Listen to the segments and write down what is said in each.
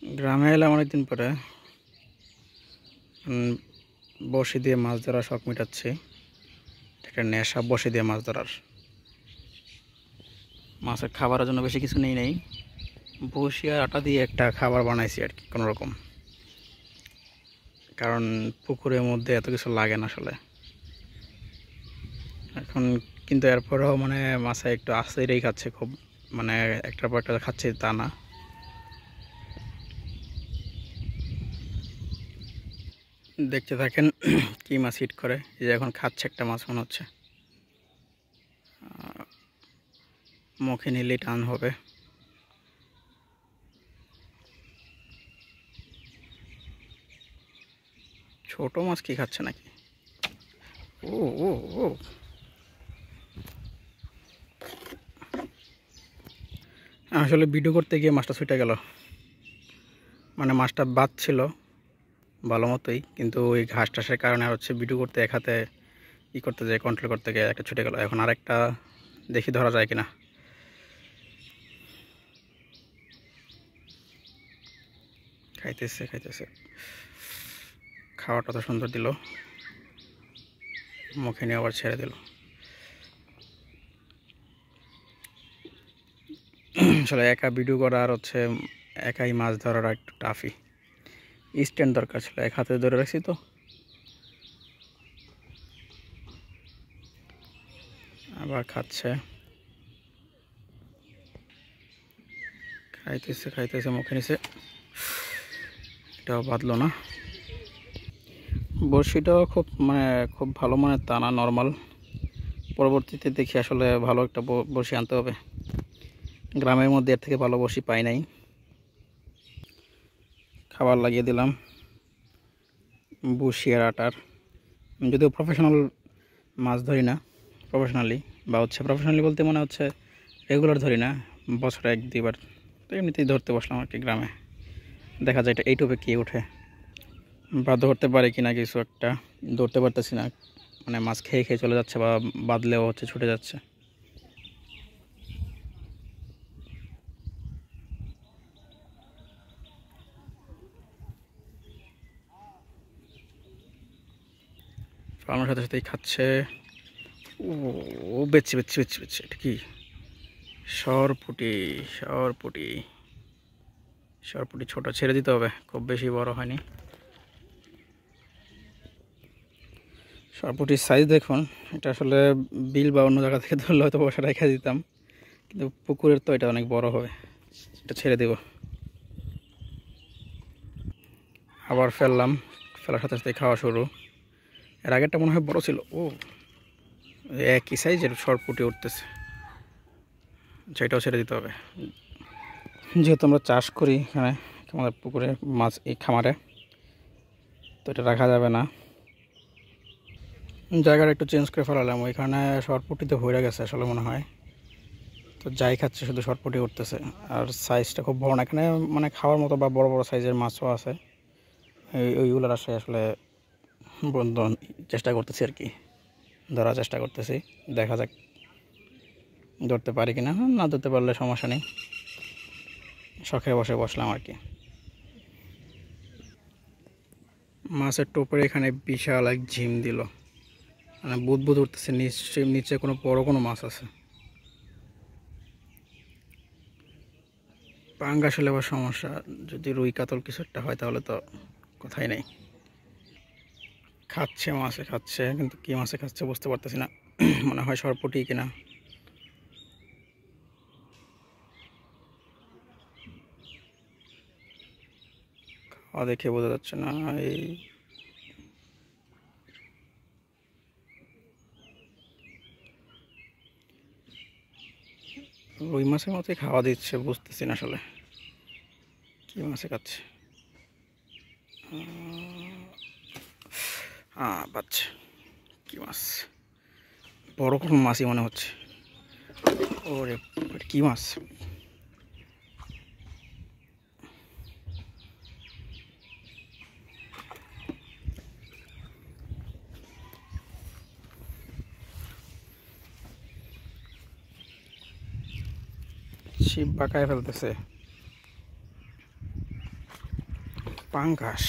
গ্রামে এলাম অনেকদিন পরে। বড়শি দিয়ে মাছ ধরার শখ মেটাচ্ছি। একটা নেশা বড়শি দিয়ে মাছ ধরার। মাছের খাবারের জন্য বেশি কিছু নেই। বড়শি আর আটা দিয়ে একটা খাবার বানাইছি আর কি, কোনোরকম। কারণ পুকুরের মধ্যে এত কিছু লাগে না আসলে এখন। কিন্তু এরপরেও মানে মাছে একটু আস্তেই খাচ্ছে, খুব মানে একটার পর একটা খাচ্ছে তা না। দেখতে থাকেন কি মাছ হিট করে। এই যে এখন খাচ্ছে একটা মাছ, মনে হচ্ছে মুখে নিলেই টান হবে। ছোট মাছ কি খাচ্ছে নাকি? ও ও ও আসলে ভিডিও করতে গিয়ে মাছটা ছুটে গেল। মানে মাছটা বাঁধছিল ভালো মতোই, কিন্তু ওই ঘাস টাসের কারণে হচ্ছে ভিডিও করতে এক হাতে করতে যায়, কন্ট্রোল করতে গিয়ে একটা ছুটে গেল। এখন আরেকটা দেখি ধরা যায় কিনা। খাইতেছে খাইতেছে, খাওয়াটা তো সুন্দর দিল, মুখে নিয়ে আবার ছেড়ে দিল। আসলে একা ভিডিও করা আর হচ্ছে একাই মাছ ধরার একটু টাফই। স্ট্যান্ড দরকার ছিল, এক হাতে ধরে রাখছি তো। আবার খাচ্ছে, খাইতেছে খাইতেছে, মুখে নিছে। এটাও বাঁধলো না। বড়শিটাও খুব ভালো মানের তা না, নর্মাল। পরবর্তীতে দেখি আসলে ভালো একটা বড়শি আনতে হবে। গ্রামের মধ্যে এর থেকে ভালো বড়শি পাই নাই। খাবার লাগিয়ে দিলাম বড়শি আর আটার। যদিও প্রফেশনাল মাছ ধরি না প্রফেশনালি, বা হচ্ছে প্রফেশনালি বলতে মনে হচ্ছে রেগুলার ধরি না, বছরে এক দুইবার। তো এমনিতেই ধরতে বসলাম আর কি গ্রামে। দেখা যায় এটা এইটুপে কে ওঠে বা ধরতে পারে কিনা কিছু একটা। ধরতে পারতেছি না, মানে মাছ খেয়ে খেয়ে চলে যাচ্ছে, বা বাদলেও হচ্ছে ছুটে যাচ্ছে। ফালানোর সাথে সাথেই খাচ্ছে। ও বেচছে বেচছে বেচছে বেচছে, এটা কি? সরপুটি সরপুটি সরপুটি ছোট, ছেড়ে দিতে হবে, খুব বেশি বড় হয়নি। সরপুটির সাইজ দেখুন। এটা আসলে বিল বা অন্য জায়গা থেকে ধরলে হয়তো বসা রেখে দিতাম, কিন্তু পুকুরের তো এটা অনেক বড় হবে। এটা ছেড়ে দেব। আবার ফেললাম, ফেলার সাথে সাথে খাওয়া শুরু। এর আগেরটা মনে হয় বড় ছিল। ও একই সাইজের সরপুটি উঠতেছে, সেটাও ছেড়ে দিতে হবে। যেহেতু আমরা চাষ করি এখানে আমাদের পুকুরে মাছ, এই খামারে, তো এটা রাখা যাবে না। জায়গাটা একটু চেঞ্জ করে ফেলালাম, ওইখানে সরপুটিতে ভরে গেছে আসলে মনে হয়। তো যাই খাচ্ছে শুধু সরপুটি উঠতেছে। আর সাইজটা খুব বড় না এখানে, মানে খাওয়ার মতো বা বড় বড় সাইজের মাছও আছে। ওইগুলোর আসলে আসলে চেষ্টা করতেছি আর কি, ধরার চেষ্টা করতেছি। দেখা যাক ধরতে পারি কিনা। না ধরতে পারলে সমস্যা নেই, শখে বসে বসলাম আর কি। মাছের টোপরে এখানে বিশাল এক ঝিম দিল, মানে বুদবুদ উঠতেছে। নিশ্চয়ই নিচে কোনো বড় কোনো মাছ আছে। পাঙ্গাস হলে আবার সমস্যা, যদি রুই কাতল কিছু একটা হয় তাহলে তো কথাই নেই। খাচ্ছে মাছে খাচ্ছে, কিন্তু কী মাছে খাচ্ছে বুঝতে পারতেছি না। মনে হয় সরপুটি কিনা। খাওয়া দেখে বোঝা যাচ্ছে না। এই রুই মাছের মতোই খাওয়া দিচ্ছে, বুঝতেছি না আসলে কী মাছে খাচ্ছে। পাচ্ছে কী মাছ, বড় কোনো মাছই মনে হচ্ছে। ওরে কী মাছ! ছিপ বাঁকায় ফেলতেছে। পাঙ্গাস।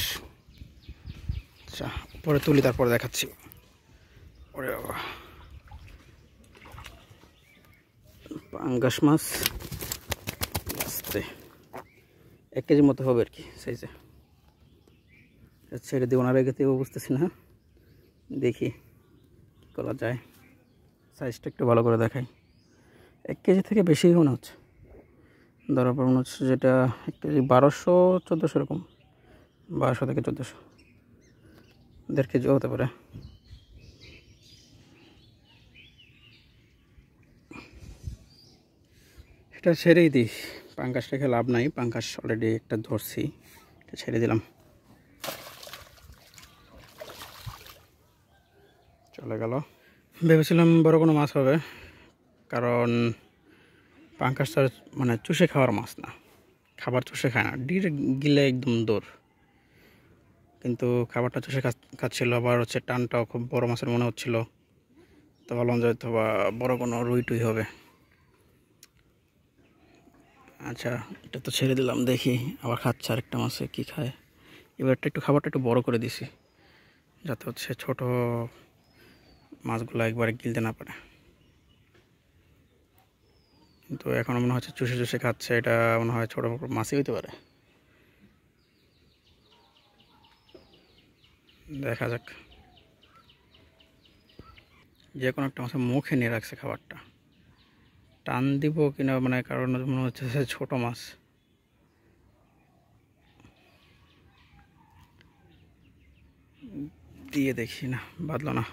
আচ্ছা, পরে তুলি তারপরে দেখাচ্ছি। ওরে বাবা, পাঙ্গাস মাছ আস্তে 1 কেজির মতো হবে আর কি সাইজে। ছেড়ে দিব না, রেখে দেবো বুঝতেছি না, দেখি কী করা যায়। সাইজটা একটু ভালো করে দেখাই। 1 কেজি থেকে বেশি মনে হচ্ছে, ধরার পর মনে হচ্ছে যেটা 1 কেজি 1200-1400 এরকম, 1200 থেকে 1400, 1.5 কেজিও হতে পারে। এটা ছেড়েই দিই, পাঙ্গাস রেখে লাভ নাই, পাঙ্গাস অলরেডি একটা ধরছি, এটা ছেড়ে দিলাম। চলে গেল। ভেবেছিলাম বড় কোনো মাছ হবে, কারণ পাঙ্গাসটা মানে চুষে খাওয়ার মাছ না, খাবার চুষে খায় না, ডিরেক্ট গিলে একদম দৌড়। কিন্তু খাবারটা চুষে খাচ্ছিল, আবার হচ্ছে টানটাও খুব বড় মাছের মনে হচ্ছিল। তো ভাবলাম যে হয়তো বা বড় কোনো রুই টুই হবে। আচ্ছা, এটা তো ছেড়ে দিলাম, দেখি আবার খাচ্ছে আরেকটা মাছে কী খায়। এবারটা একটু খাবারটা একটু বড় করে দিছি, যাতে হচ্ছে ছোট মাছগুলো একবারে গিলতে না পারে। কিন্তু এখন মনে হচ্ছে চুষে চুষে খাচ্ছে, এটা মনে হয় ছোটো মাছই হইতে পারে। দেখা যাক, যে কোনো একটা মাছের মুখে নিয়ে রাখছে খাবারটা, টান দিব কিনা মানে, কারণ মনে হচ্ছে ছোট মাছ। দিয়ে দেখি, না বাঁধলো না।